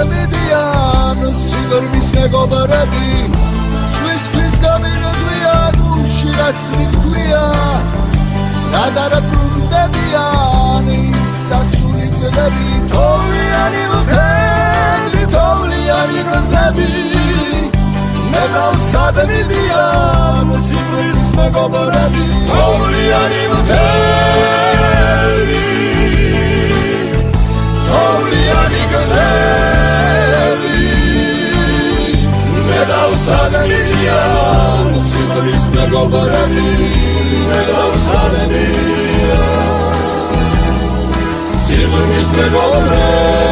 მიდიან სიღრმის მეგობრები სხვისთვის გამირგვიან უშირაც მიქვია რა დარაბრუნდებიან ის წასული წლები თოვლიანი მთელი თოვლიანი გზები მე დავსადმიდიან სიღრმის მეგობრები თოვლიანი მთელი თოვლიანი გზები მე დავსადმიდიან სიღრმის მეგობრები მე დავსადმიდიან სიღრმის მეგობრები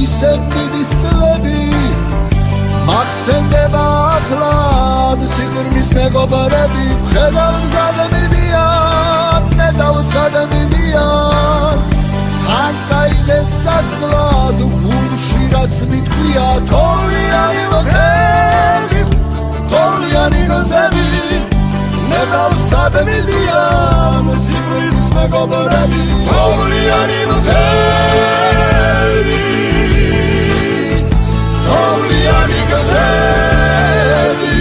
ისე მიდის წლები მახსენდება ახლად სიღრმის მეგობრები მხედავ მიდიან მე დავსადმიდიან თან წაიღეს საძლად გულში რაც მითქვია თოვლიანი მთელი თოვლიანი გზები მე დავსადმიდიან სიღრმის მეგობრები თოვლიანი მთელი თოვლიანი გზები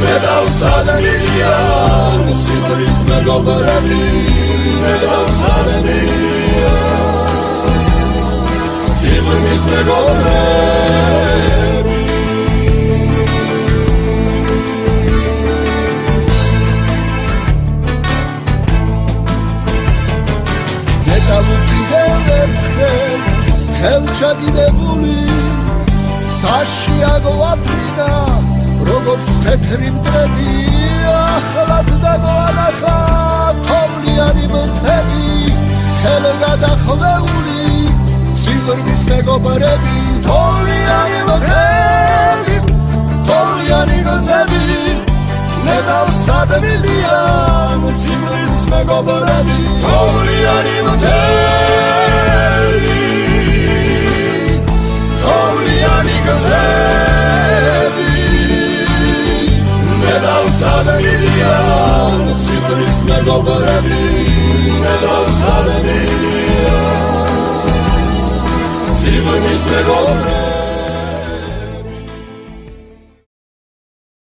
მე დავსადმიდიან სიღრმის მეგობრები მე დავსადმიდიან სიღრმის მეგობრები მე დავუკიდევ ერთხელ ხელჩაგიდებული ცაში აგვაფრინა როგორც თეთრი მტრედი ახლად დაგვანახა თოვლიანი მთები ხელგადახვეული სიღრმის მეგობრები თოვლიანი მთები თოვლიანი გზები მე დავსადმიდიან სიღრმის მეგობრები თოვლიანი მთები თოვლიანი გზები მე დავსადმიდიან სიღრმის მეგობრები მე დავსადმიდიან სიღრმის მეგობრები